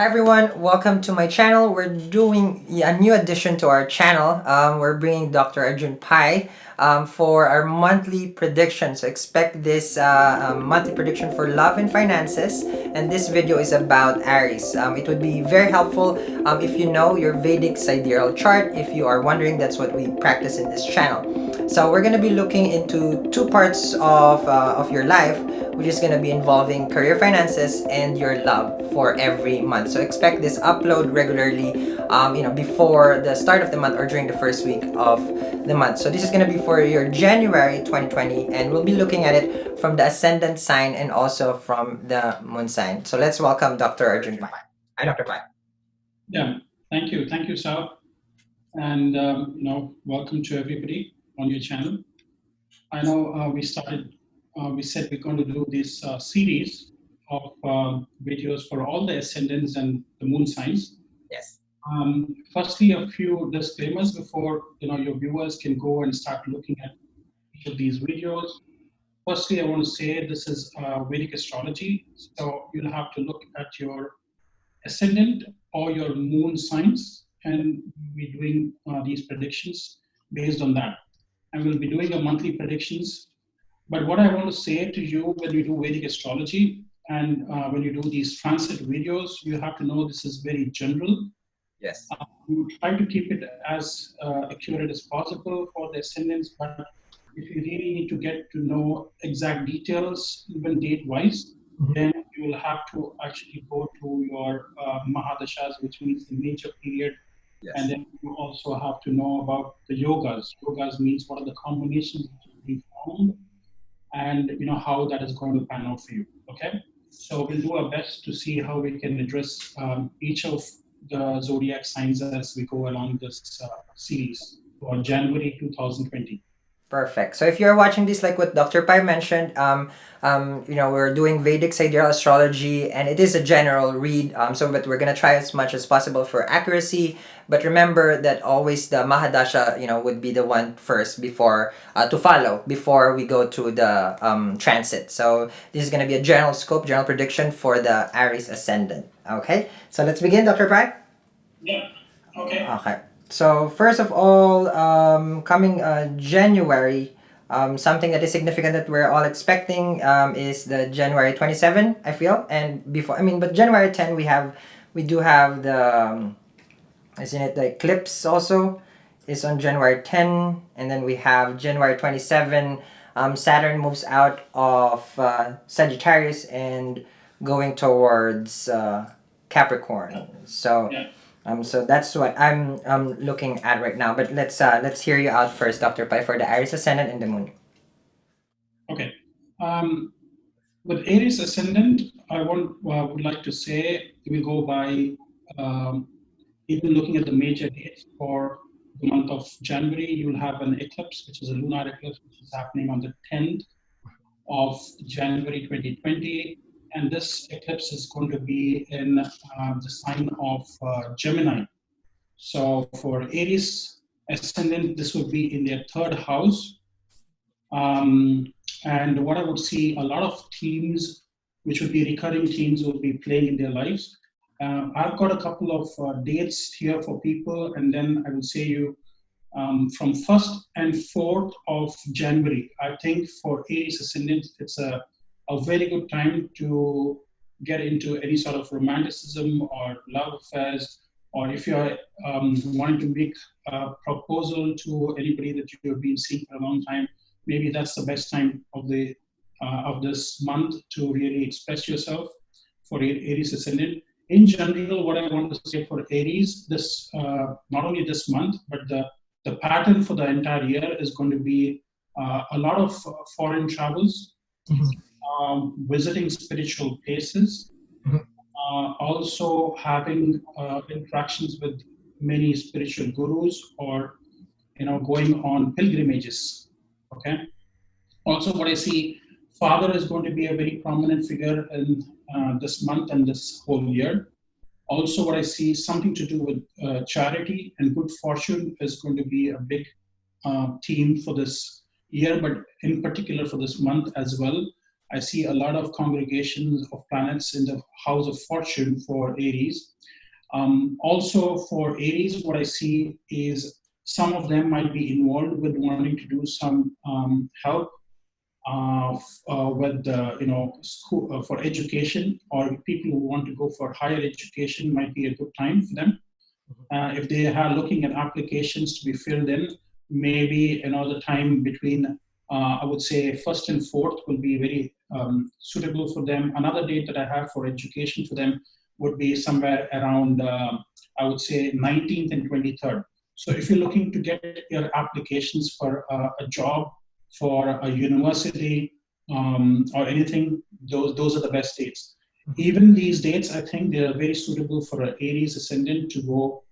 Hi everyone, welcome to my channel. We're doing a new addition to our channel. We're bringing Dr. Arjun for our monthly prediction. So expect this monthly prediction for love and finances. And this video is about Aries. It would be very helpful if you know your Vedic sidereal chart. If you are wondering, that's what we practice in this channel. So we're going to be looking into two parts of your life, which is going to be involving career, finances, and your love for every month. So expect this upload regularly, before the start of the month or during the first week of the month. So this is going to be for your January 2020, and we'll be looking at it from the ascendant sign and also from the moon sign. So let's welcome Dr. Arjun Pai. Hi, Dr. Pai. Yeah, thank you, Sal, and welcome to everybody on your channel. I know we said we're going to do this series of videos for all the ascendants and the moon signs. Yes. Firstly, a few disclaimers before your viewers can go and start looking at each of these videos. Firstly, I want to say this is Vedic astrology, so you'll have to look at your ascendant or your moon signs, and we'll be doing these predictions based on that. And we'll be doing a monthly predictions. But what I want to say to you when you do Vedic astrology and when you do these transit videos, you have to know this is very general. Yes. We try to keep it as accurate as possible for the ascendants, but if you really need to get to know exact details, even date-wise, then you will have to actually go to your Mahadashas, which means the major period. Yes. And then you also have to know about the yogas. Yogas means what are the combinations which will be formed, and how that is going to pan out for you. Okay, so we'll do our best to see how we can address each of the zodiac signs as we go along this series for January 2020. Perfect. So if you're watching this, like what Dr. Pai mentioned, we're doing Vedic sidereal astrology, and it is a general read. But we're gonna try as much as possible for accuracy. But remember that always the Mahadasha, would be the one first before to follow before we go to the transit. So this is gonna be a general scope, general prediction for the Aries ascendant. Okay. So let's begin, Dr. Pai. Yeah. Okay. Okay. So first of all, coming January, something that is significant that we're all expecting is the January 27, I feel. And before, but January 10, we do have isn't it the eclipse also is on January 10, and then we have January 27. Saturn moves out of Sagittarius and going towards Capricorn. So. Yeah. So that's what I'm looking at right now. But let's hear you out first, Dr. Pai, for the Aries ascendant and the moon. Okay. With Aries ascendant, I would like to say we go by even looking at the major dates for the month of January. You'll have an eclipse, which is a lunar eclipse, which is happening on the 10th of January 2020. And this eclipse is going to be in the sign of Gemini. So for Aries ascendant, this would be in their third house. And what I would see, a lot of themes, which would be recurring themes, will be playing in their lives. I've got a couple of dates here for people, and then I will say you from 1st and 4th of January. I think for Aries ascendant, it's a very good time to get into any sort of romanticism or love affairs, or if you're wanting to make a proposal to anybody that you have been seeing for a long time, maybe that's the best time of this month to really express yourself for Aries ascendant. In general, what I want to say for Aries, this not only this month, but the pattern for the entire year is going to be a lot of foreign travels, visiting spiritual places, also having interactions with many spiritual gurus, or going on pilgrimages. Okay. Also, what I see, father is going to be a very prominent figure in this month and this whole year. Also, what I see, something to do with charity and good fortune is going to be a big theme for this year, but in particular for this month as well. I see a lot of congregations of planets in the house of fortune for Aries. Also, for Aries, what I see is some of them might be involved with wanting to do some help with school for education, or people who want to go for higher education might be a good time for them. If they are looking at applications to be filled in, maybe another time between, I would say, first and fourth will be very suitable for them. Another date that I have for education for them would be somewhere around, I would say, 19th and 23rd. So if you're looking to get your applications for a job, for a university, or anything, those are the best dates. Even these dates, I think they are very suitable for an Aries ascendant to go,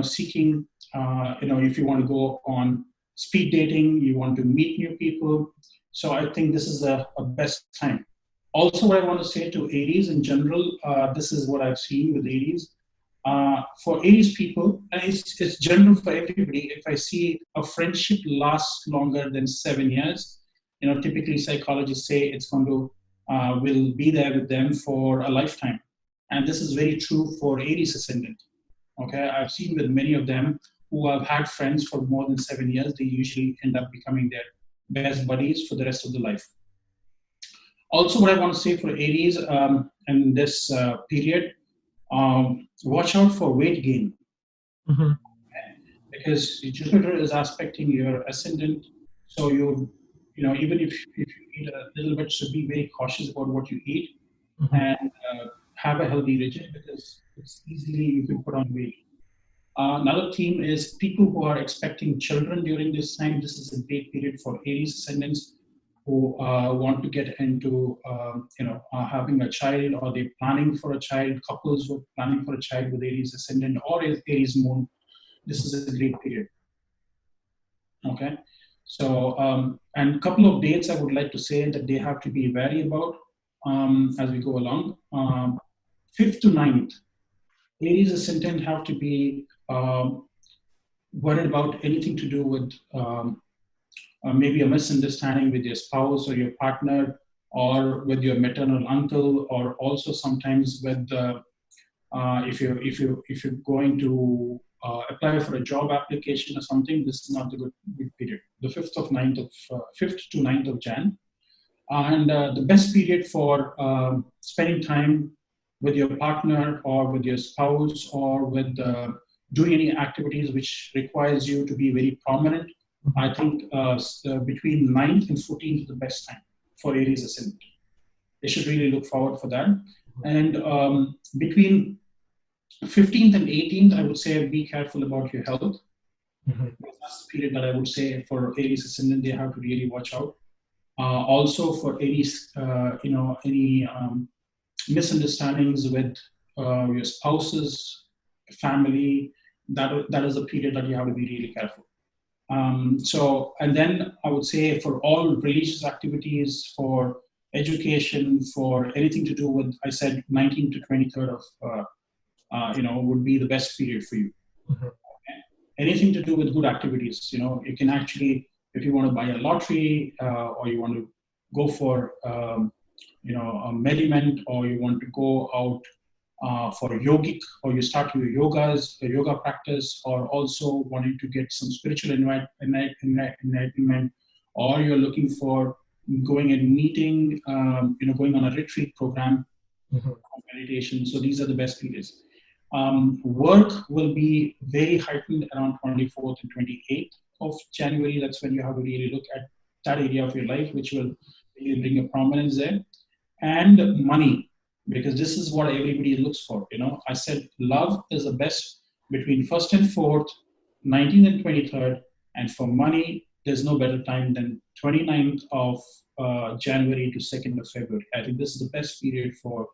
seeking, if you want to go on speed dating, you want to meet new people. So I think this is a best time. Also, what I want to say to Aries in general, this is what I've seen with Aries. For Aries people, and it's general for everybody, if I see a friendship lasts longer than 7 years, typically psychologists say it's going to, will be there with them for a lifetime. And this is very true for Aries ascendant. Okay, I've seen with many of them who have had friends for more than 7 years, they usually end up becoming their best buddies for the rest of their life. Also, what I want to say for Aries in this period, watch out for weight gain. Mm-hmm. Because Jupiter is aspecting your ascendant, so even if you eat a little bit, should be very cautious about what you eat. Mm-hmm. And have a healthy regime, because it's easily you can put on weight. Another theme is people who are expecting children during this time. This is a great period for Aries ascendants who want to get into having a child, or they're planning for a child. Couples who are planning for a child with Aries ascendant or Aries moon, this is a great period. Okay, so and a couple of dates I would like to say that they have to be wary about as we go along. 5th to 9th, Aries ascendant have to be worried about anything to do with maybe a misunderstanding with your spouse or your partner, or with your maternal uncle, or also sometimes with if you're going to apply for a job application or something. This is not a good period. The 5th to 9th of Jan, and the best period for spending time with your partner or with your spouse, or with doing any activities which requires you to be very prominent. I think between 9th and 14th is the best time for Aries ascendant. They should really look forward for that. And between 15th and 18th, I would say be careful about your health. Mm-hmm. That's the period that I would say for Aries ascendant, they have to really watch out. Also for Aries, any misunderstandings with your spouse's family, that is a period that you have to be really careful. And then I would say for all religious activities, for education, for anything to do with, I said 19th to 23rd of, would be the best period for you. Mm-hmm. Okay. Anything to do with good activities, you can actually, if you want to buy a lottery, or you want to go for, a merriment, or you want to go out for yogic, or you start your yoga practice, or also wanting to get some spiritual enlightenment, or you're looking for going and meeting, going on a retreat program, mm-hmm. meditation. So these are the best periods. Work will be very heightened around 24th and 28th of January. That's when you have to really look at that area of your life, which will really bring a prominence there. And money, because this is what everybody looks for. I said love is the best between 1st and 4th, 19th and 23rd. And for money, there's no better time than 29th of January to 2nd of February. I think this is the best period for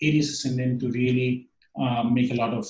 Aries ascendant to really make a lot of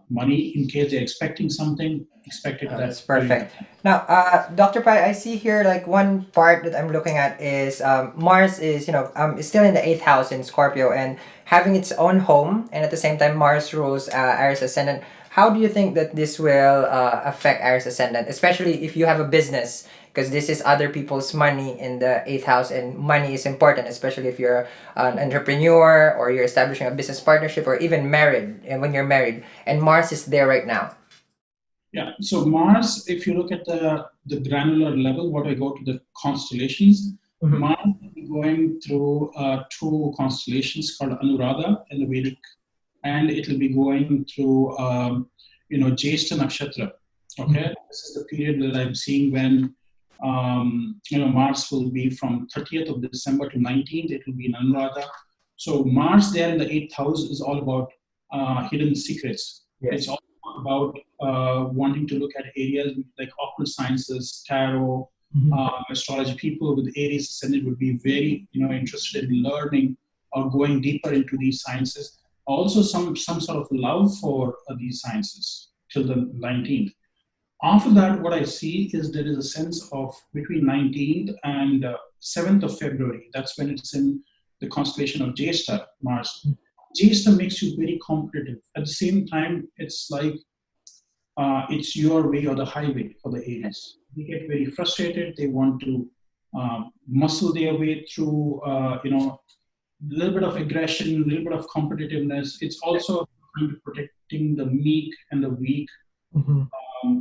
money. In case they're expecting something, expected that's perfect. Now, Dr. Pai, I see here like one part that I'm looking at is Mars is is still in the 8th house in Scorpio and having its own home, and at the same time Mars rules Aries ascendant. How do you think that this will affect Aries ascendant, especially if you have a business? because this is other people's money in the eighth house, and money is important, especially if you're an entrepreneur or you're establishing a business partnership or even married. And when you're married, and Mars is there right now. Yeah. So Mars, if you look at the granular level, what I go to the constellations, Mars will be going through two constellations called Anuradha in the Vedic, and it will be going through Jyeshta Nakshatra. Okay, this is the period that I'm seeing when Mars will be from 30th of December to 19th. It will be in Anuradha. So Mars there in the eighth house is all about hidden secrets. Yes. It's all about wanting to look at areas like occult sciences, tarot, astrology. People with Aries ascendant would be very interested in learning or going deeper into these sciences. Also, some sort of love for these sciences till the 19th. After that, what I see is there is a sense of between 19th and 7th of February. That's when it's in the constellation of Jyeshta, Mars. Jyeshta makes you very competitive. At the same time, it's like it's your way or the highway for the Aries. They get very frustrated. They want to muscle their way through, a little bit of aggression, a little bit of competitiveness. It's also kind of protecting the meek and the weak.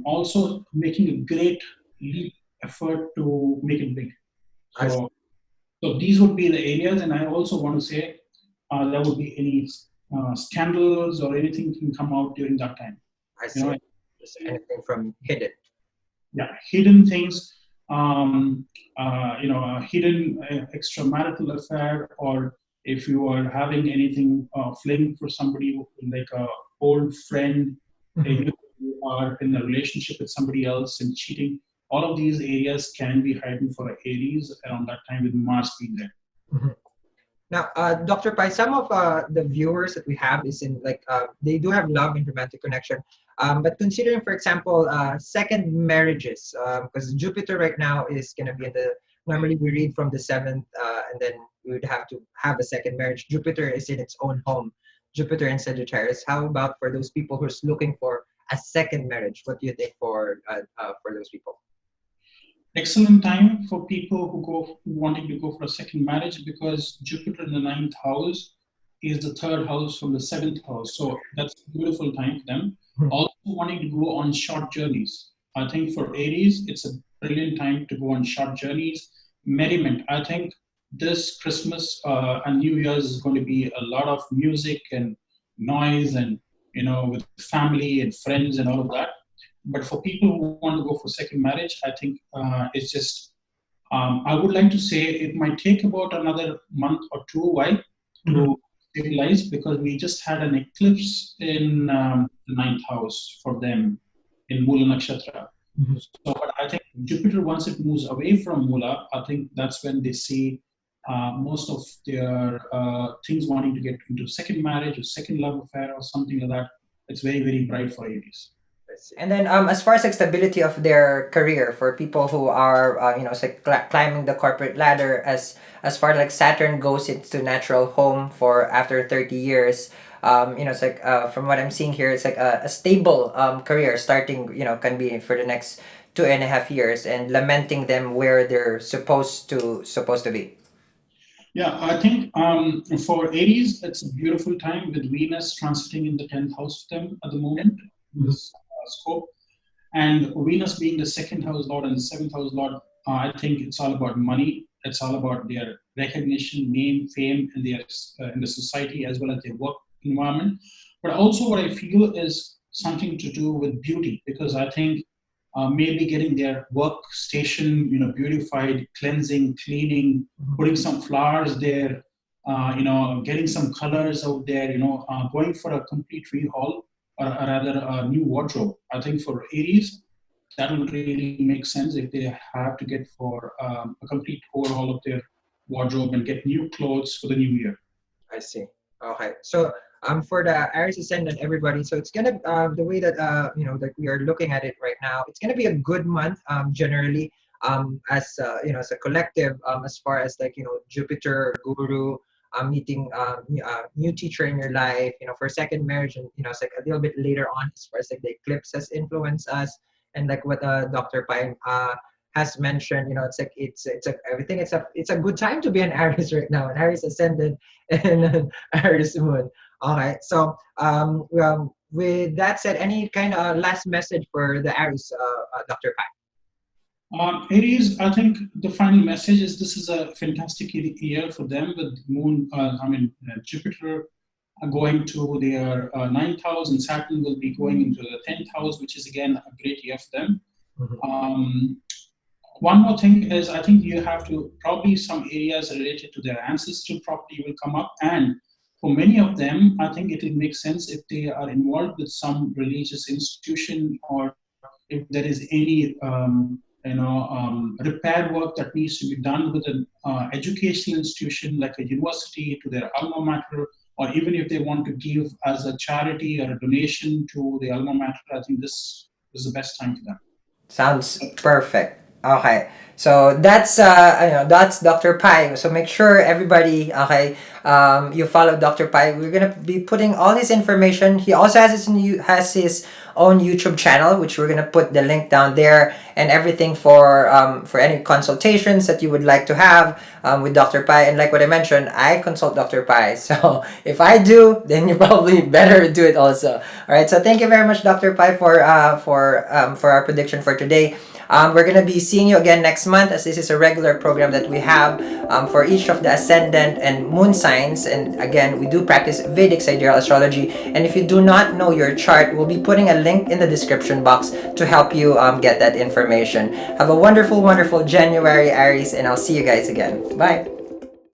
Also making a great leap effort to make it big. So these would be the areas, and I also want to say there would be any scandals or anything can come out during that time. I see. Just anything from hidden. Yeah, hidden things, a hidden extramarital affair, or if you are having anything fling for somebody like a old friend, you are in a relationship with somebody else and cheating. All of these areas can be hidden for Aries around that time with Mars being there. Now, Dr. Pai, some of the viewers that we have is in they do have love and romantic connection. But considering, for example, second marriages, because Jupiter right now is going to be in the, normally we read from the seventh, and then we would have to have a second marriage. Jupiter is in its own home, Jupiter in Sagittarius. How about for those people who's looking for a second marriage? What do you think for those people? Excellent time for people who wanting to go for a second marriage, because Jupiter in the ninth house is the third house from the seventh house. So that's a beautiful time for them. Also wanting to go on short journeys. I think for Aries, it's a brilliant time to go on short journeys. Merriment. I think this Christmas and New Year's is going to be a lot of music and noise and, with family and friends and all of that. But for people who want to go for second marriage, I think it's just, I would like to say it might take about another month or two. Why? To stabilize, because we just had an eclipse in the ninth house for them in Mula Nakshatra. So, but I think Jupiter, once it moves away from Mula, I think that's when they see most of their things wanting to get into second marriage or second love affair or something like that. It's very, very bright for Aries. And then, as far as like stability of their career for people who are, climbing the corporate ladder, as far like Saturn goes into natural home for after 30 years, it's like from what I'm seeing here, it's like a stable career starting, can be for the next 2.5 years, and lamenting them where they're supposed to be. Yeah, I think for Aries, it's a beautiful time with Venus transiting in the 10th house for them at the moment. This scope, and Venus being the second house lord and the seventh house lord, I think it's all about money. It's all about their recognition, name, fame, and their in the society as well as their work environment. But also, what I feel is something to do with beauty, because I think maybe getting their workstation, beautified, cleansing, cleaning, putting some flowers there, getting some colors out there, going for a complete rehaul, or rather a new wardrobe. I think for Aries, that will really make sense if they have to get for a complete overhaul of their wardrobe and get new clothes for the new year. I see. Okay. So for the Aries ascendant, everybody, so it's gonna the way that that we are looking at it right now, it's gonna be a good month generally, as as a collective, as far as Jupiter guru, meeting new teacher in your life, for second marriage, and it's like a little bit later on as far as like the eclipse has influenced us, and like what Dr. Pai has mentioned, it's a everything. It's a good time to be an Aries right now, an Aries ascendant and an Aries moon. All right. So with that said, any kind of last message for the Aries, Dr. Aries, I think the final message is this is a fantastic year for them with Moon, Jupiter going to their ninth house, and Saturn will be going into the 10th house, which is again a great year for them. Um, One more thing is, I think you have to probably some areas related to their ancestral property will come up, and for many of them, I think it will make sense if they are involved with some religious institution, or if there is any repair work that needs to be done with an educational institution like a university to their alma mater, or even if they want to give as a charity or a donation to the alma mater. I think this is the best time for them. Sounds perfect. Okay. So that's Dr. Pai. So make sure everybody, okay, you follow Dr. Pai. We're gonna be putting all his information. He also has his own YouTube channel, which we're gonna put the link down there, and everything for any consultations that you would like to have with Dr. Pai. And like what I mentioned, I consult Dr. Pai. So if I do, then you probably better do it also. All right. So thank you very much, Dr. Pai, for our prediction for today. We're gonna be seeing you again next month, as this is a regular program that we have for each of the ascendant and moon signs. And again, we do practice Vedic sidereal astrology. And if you do not know your chart, we'll be putting a link in the description box to help you get that information. Have a wonderful, wonderful January, Aries, and I'll see you guys again. Bye.